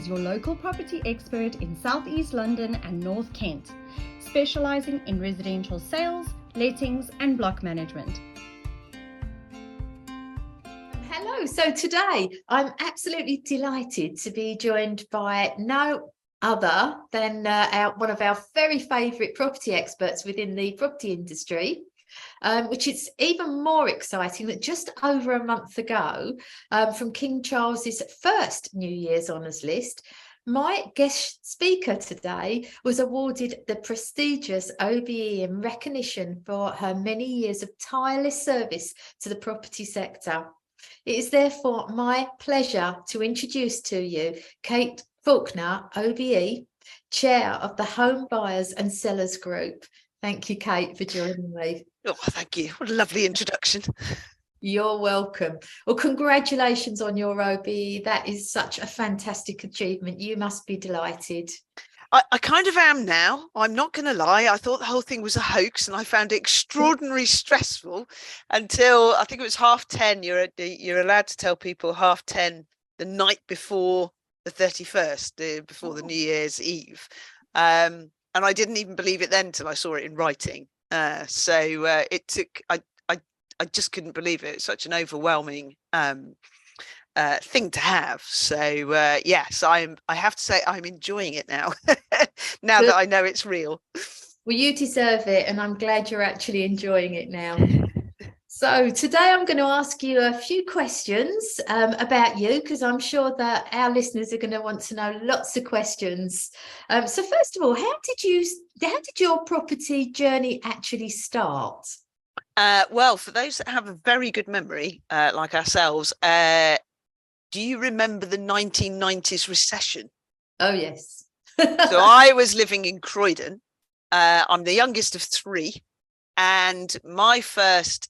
is your local property expert in South East London and North Kent, specialising in residential sales, lettings and block management. Hello, so today I'm absolutely delighted to be joined by no other than one of our very favourite property experts within the property industry. Which is even more exciting that just over a month ago, from King Charles's first New Year's Honours list, my guest speaker today was awarded the prestigious OBE in recognition for her many years of tireless service to the property sector. It is therefore my pleasure to introduce to you Kate Faulkner, OBE, Chair of the Home Buyers and Sellers Group. Thank you, Kate, for joining me. Oh, thank you. What a lovely introduction. You're welcome. Well, congratulations on your OBE. That is such a fantastic achievement. You must be delighted. I kind of am now. I'm not going to lie. I thought the whole thing was a hoax and I found it extraordinarily stressful until I think it was 10:30. You're allowed to tell people 10:30 the night before the 31st, before the New Year's Eve. And I didn't even believe it then until I saw it in writing. So it took, I just couldn't believe it. It's such an overwhelming thing to have. So yes, I have to say I'm enjoying it now, now that I know it's real. Well, you deserve it. And I'm glad you're actually enjoying it now. So today I'm going to ask you a few questions about you, because I'm sure that our listeners are going to want to know lots of questions. So first of all, how did your property journey actually start? Well, for those that have a very good memory, like ourselves, do you remember the 1990s recession? Oh, yes. So I was living in Croydon. I'm the youngest of three. And my first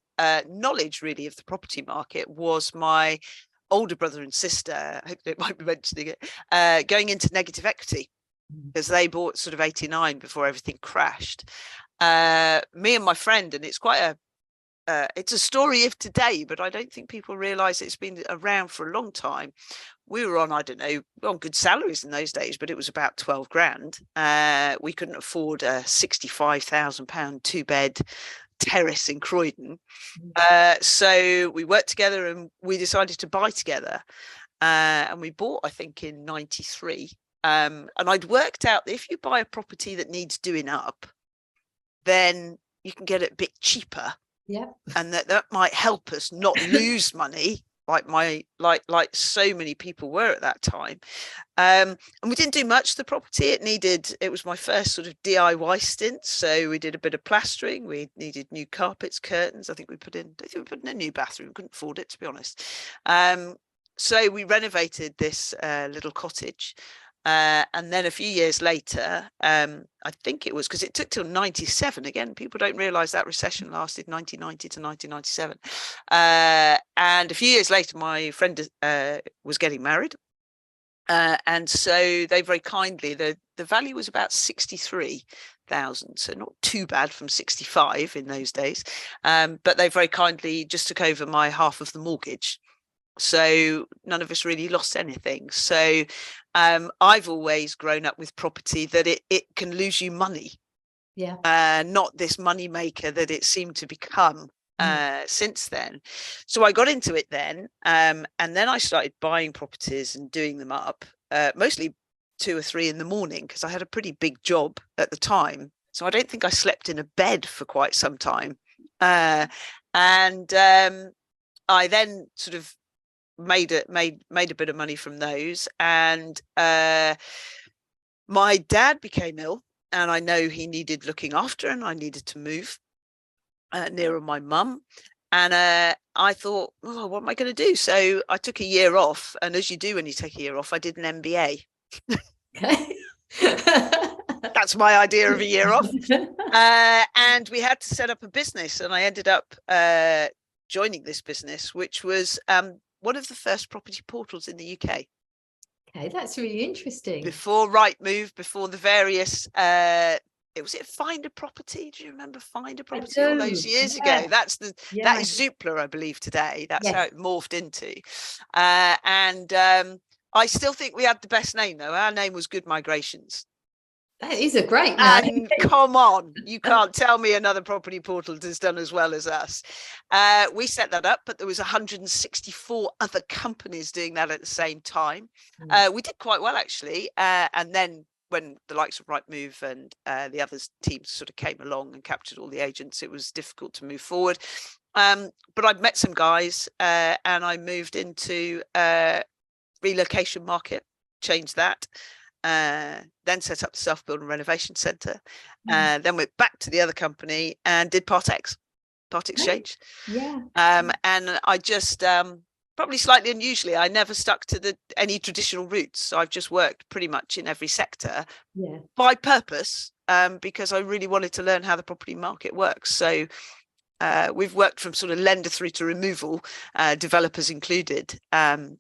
knowledge really of the property market was my older brother and sister, I hope they might be mentioning it, going into negative equity because they bought sort of 89 before everything crashed. Me and my friend, and it's quite it's a story of today, but I don't think people realise it's been around for a long time. We were on, I don't know, on good salaries in those days, but it was about 12 grand. We couldn't afford a £65,000 2-bed terrace in Croydon. So we worked together and we decided to buy together. And we bought, I think, in 93. And I'd worked out that if you buy a property that needs doing up, then you can get it a bit cheaper. Yeah. And that might help us not lose money like so many people were at that time. And we didn't do much to the property. It was my first sort of DIY stint. So we did a bit of plastering. We needed new carpets, curtains. I think we put in a new bathroom. We couldn't afford it, to be honest. So we renovated this little cottage. And then a few years later, I think it was because it took till 97. Again, people don't realise that recession lasted 1990 to 1997. And a few years later, my friend was getting married. And so they very kindly, the value was about 63,000, so not too bad from 65 in those days. But they very kindly just took over my half of the mortgage. So none of us really lost anything. So I've always grown up with property that it can lose you money. Yeah. Not this money maker that it seemed to become since then. So I got into it then. And then I started buying properties and doing them up, mostly 2 or 3 in the morning, because I had a pretty big job at the time. So I don't think I slept in a bed for quite some time. And I then sort of made a bit of money from those, and my dad became ill and I know he needed looking after and I needed to move nearer my mum, and I thought, oh, what am I going to do? So I took a year off, and as you do when you take a year off, I did an MBA. Okay. That's my idea of a year off. And we had to set up a business, and I ended up joining this business, which was one of the first property portals in the UK. Okay, that's really interesting. Before Rightmove, before the various, was it Find a Property? Do you remember Find a Property all those years ago? That is Zoopla, I believe, today. That's how it morphed into. And I still think we had the best name though. Our name was Good Migrations. That is a great name. And come on, you can't tell me another property portal has done as well as us. We set that up, but there was 164 other companies doing that at the same time. We did quite well actually, and then when the likes of Rightmove and the other teams sort of came along and captured all the agents, it was difficult to move forward. But I'd met some guys, and I moved into relocation market, changed that. Then set up the self-build and renovation centre, then went back to the other company and did part exchange. And I just probably slightly unusually, I never stuck to any traditional routes. So I've just worked pretty much in every sector by purpose, because I really wanted to learn how the property market works. So we've worked from sort of lender through to removal, developers included, and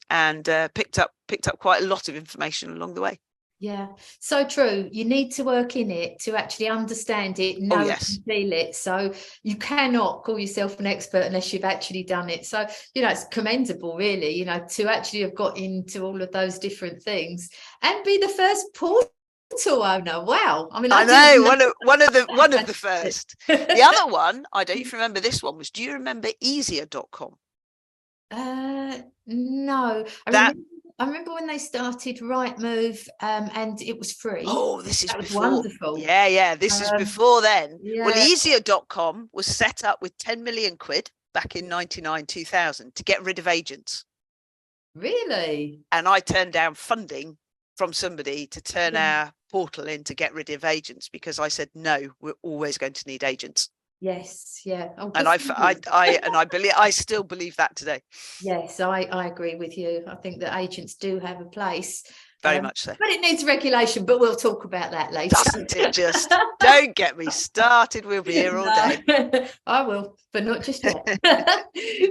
picked up quite a lot of information along the way. Yeah, so true. You need to work in it to actually understand it, know it, and feel it. So you cannot call yourself an expert unless you've actually done it. So, it's commendable, really, to actually have got into all of those different things and be the first portal owner. Wow. I mean, I know one of the first. The other one, I don't even remember this one, do you remember easier.com? No. I remember when they started Rightmove, and it was free. Oh, this is before. Wonderful. Yeah, this is before then. Yeah. Well, easier.com was set up with 10 million quid back in 99, 2000 to get rid of agents. Really? And I turned down funding from somebody to turn our portal in to get rid of agents, because I said, no, we're always going to need agents. Yes, yeah. Oh, and I still believe that today. Yes, I agree with you. I think that agents do have a place. Very much so. But it needs regulation, but we'll talk about that later. Doesn't it just? Don't get me started. We'll be here all day. I will, but not just yet.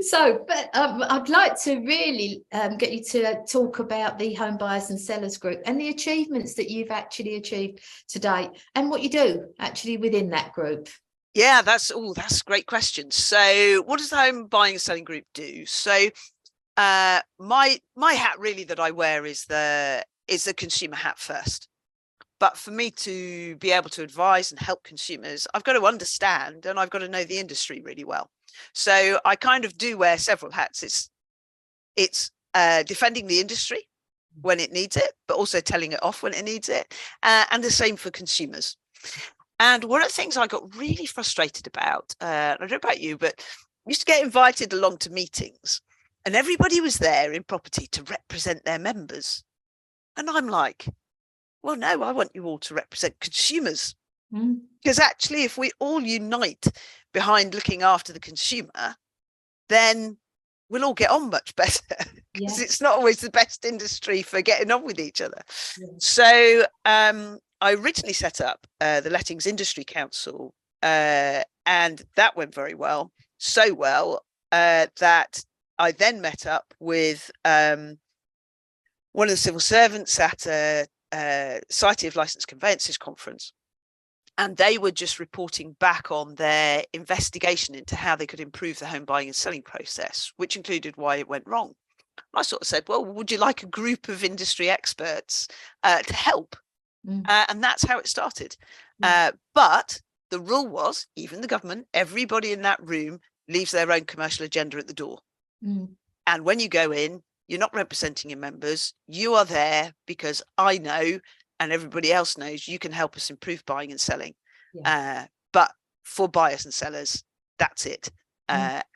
So, but I'd like to really get you to talk about the Home Buyers and Sellers Group and the achievements that you've actually achieved to date and what you do actually within that group. Yeah, that's a great question. So what does the Home Buying and Selling Group do? So my hat really that I wear is the consumer hat first. But for me to be able to advise and help consumers, I've got to understand and I've got to know the industry really well. So I kind of do wear several hats. It's defending the industry when it needs it, but also telling it off when it needs it. And the same for consumers. And one of the things I got really frustrated about, I don't know about you, but I used to get invited along to meetings and everybody was there in property to represent their members. And I'm like, well, no, I want you all to represent consumers. Because actually, if we all unite behind looking after the consumer, then we'll all get on much better. Because it's not always the best industry for getting on with each other. So I originally set up the Lettings Industry Council, and that went very well, so well that I then met up with one of the civil servants at a Society of Licensed Conveyancers conference, and they were just reporting back on their investigation into how they could improve the home buying and selling process, which included why it went wrong. I sort of said, well, would you like a group of industry experts to help? And that's how it started. But the rule was, even the government, everybody in that room leaves their own commercial agenda at the door. And when you go in, you're not representing your members. You are there because I know and everybody else knows you can help us improve buying and selling. But for buyers and sellers, that's it.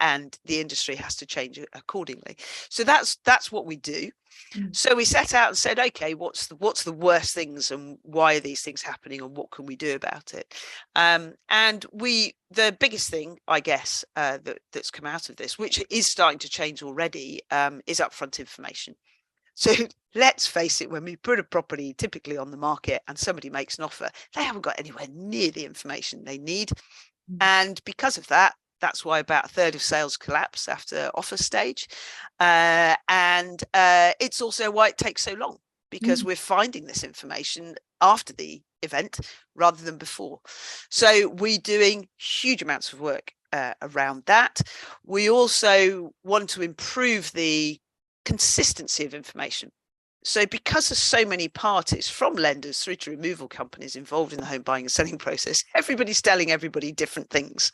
And the industry has to change accordingly. So that's what we do. So we set out and said, okay, what's the worst things and why are these things happening and what can we do about it? And the biggest thing, I guess, that's come out of this, which is starting to change already, is upfront information. So let's face it, when we put a property typically on the market and somebody makes an offer, they haven't got anywhere near the information they need. And because of that, that's why about a third of sales collapse after offer stage. And it's also why it takes so long, because we're finding this information after the event rather than before. So we're doing huge amounts of work around that. We also want to improve the consistency of information. So because there's so many parties, from lenders through to removal companies involved in the home buying and selling process, everybody's telling everybody different things.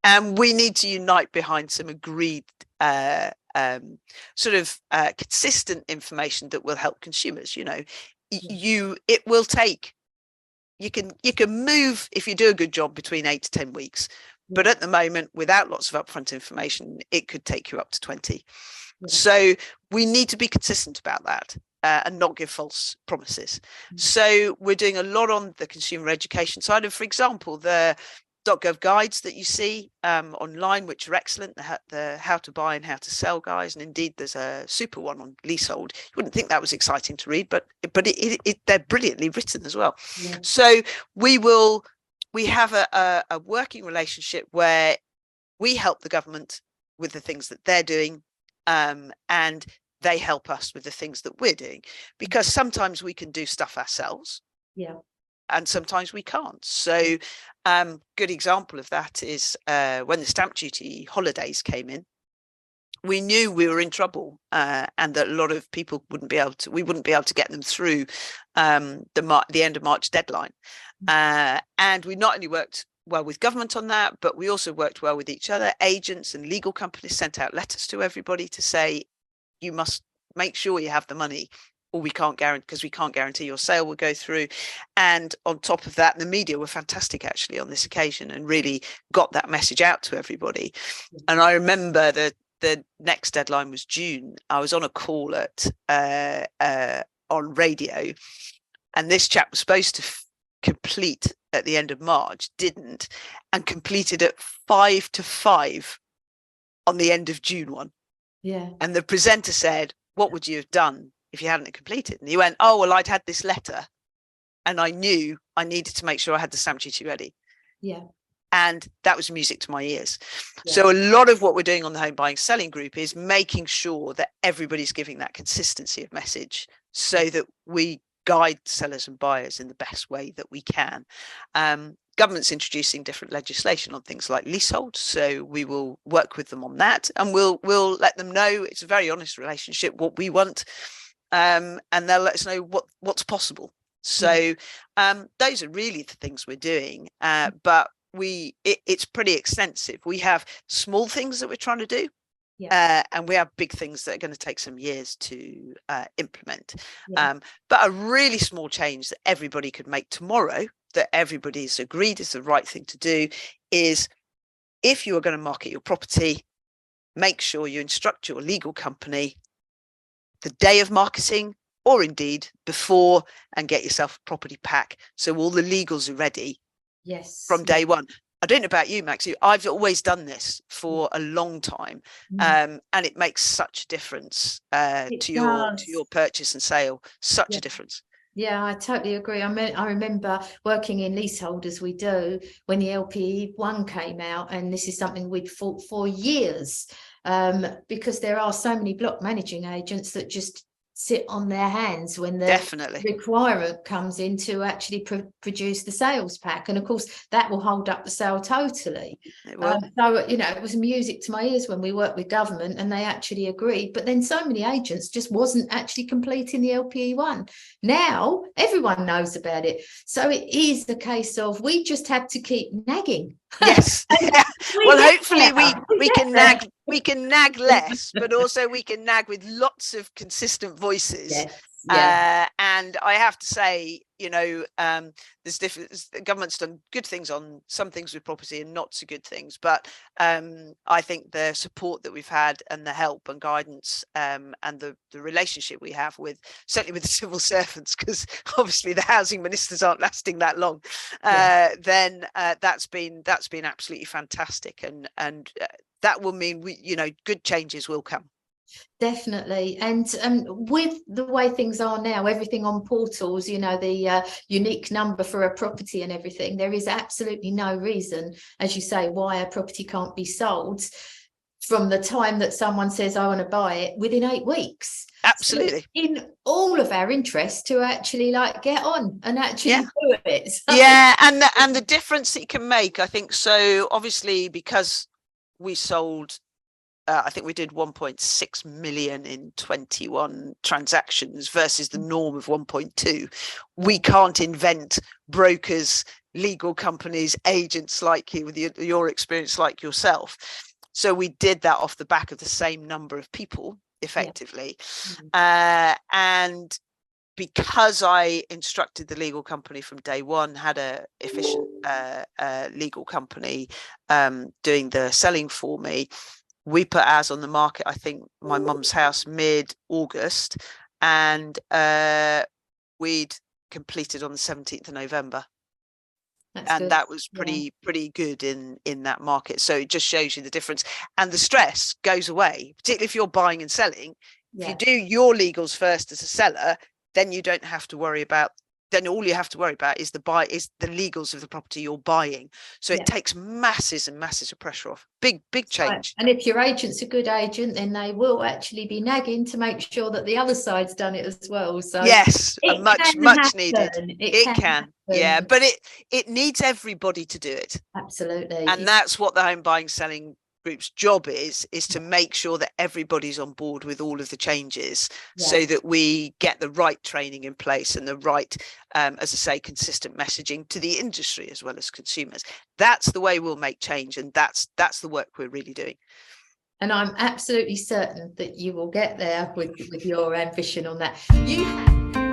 And we need to unite behind some agreed consistent information that will help consumers. It will take, you can move, if you do a good job, between 8 to 10 weeks. But at the moment, without lots of upfront information, it could take you up to 20. So we need to be consistent about that and not give false promises. So we're doing a lot on the consumer education side. And for example, the .gov guides that you see online, which are excellent, the how to buy and how to sell guys. And indeed, there's a super one on leasehold. You wouldn't think that was exciting to read, but they're brilliantly written as well. So we have a working relationship where we help the government with the things that they're doing, and they help us with the things that we're doing, because sometimes we can do stuff ourselves. And sometimes we can't. So good example of that is when the stamp duty holidays came in, we knew we were in trouble, and that a lot of people we wouldn't be able to get them through the end of March deadline. And we not only worked well with government on that, but we also worked well with each other. Agents and legal companies sent out letters to everybody to say, you must make sure you have the money, or we can't guarantee, because we can't guarantee your sale will go through. And on top of that, the media were fantastic actually on this occasion and really got that message out to everybody. And I remember the next deadline was June. I was on a call on radio, and this chap was supposed to complete at the end of March, didn't, and completed at 5 to 5 on the end of June one. And the presenter said, what would you have done if you hadn't completed? And he went, oh, well, I'd had this letter and I knew I needed to make sure I had the stamp duty ready. And that was music to my ears. So a lot of what we're doing on the home buying selling group is making sure that everybody's giving that consistency of message, so that we guide sellers and buyers in the best way that we can. Government's introducing different legislation on things like leasehold, so we will work with them on that, and we'll let them know it's a very honest relationship, what we want, and they'll let us know what's possible. So those are really the things we're doing, but it's pretty extensive. We have small things that we're trying to do, and we have big things that are going to take some years to implement. But a really small change that everybody could make tomorrow, that everybody's agreed is the right thing to do, is if you are going to market your property, make sure you instruct your legal company the day of marketing, or indeed before, and get yourself a property pack so all the legals are ready from day one. I don't know about you, Maxine. I've always done this for a long time, and it makes such a difference to your purchase and sale. Such a difference. I totally agree. I remember working in leasehold as we do when the LPE1 came out, and this is something we'd fought for years, because there are so many block managing agents that just sit on their hands when the requirement comes in to actually produce the sales pack, and of course that will hold up the sale totally. So it was music to my ears when we worked with government and they actually agreed, but then so many agents just wasn't actually completing the LPE1. Now everyone knows about it, so it is the case of we just have to keep nagging. Yes. Well, hopefully we can nag less, but also we can nag with lots of consistent voices. And I have to say, there's different. The government's done good things on some things with property and not so good things, but I think the support that we've had and the help and guidance, and the relationship we have certainly with the civil servants, because obviously the housing ministers aren't lasting that long, then that's been absolutely fantastic, and that will mean good changes will come. Definitely. And with the way things are now, everything on portals, the unique number for a property and everything, there is absolutely no reason, as you say, why a property can't be sold from the time that someone says I want to buy it within 8 weeks. Absolutely. So in all of our interest to actually get on and actually do it. So. And the difference it can make, I think. So obviously, because we sold I think we did 1.6 million in 21 transactions versus the norm of 1.2. We can't invent brokers, legal companies, agents like you with your experience like yourself. So we did that off the back of the same number of people, effectively. And because I instructed the legal company from day one, had a efficient legal company doing the selling for me, we put ours on the market, I think, my mum's house mid-August, and we'd completed on the 17th of November. That's and good. That was pretty good in that market. So it just shows you the difference, and the stress goes away, particularly if you're buying and selling. If you do your legals first as a seller, then you don't have to worry about, then all you have to worry about is the legals of the property you're buying. So it takes masses and masses of pressure off. Big change. Right. And if your agent's a good agent, then they will actually be nagging to make sure that the other side's done it as well. So yes, much needed. It can. Yeah, but it needs everybody to do it. Absolutely. And that's what the home buying selling group's job is to make sure that everybody's on board with all of the changes, so that we get the right training in place and the right, as I say, consistent messaging to the industry as well as consumers. That's the way we'll make change, and that's the work we're really doing. And I'm absolutely certain that you will get there with your ambition on that.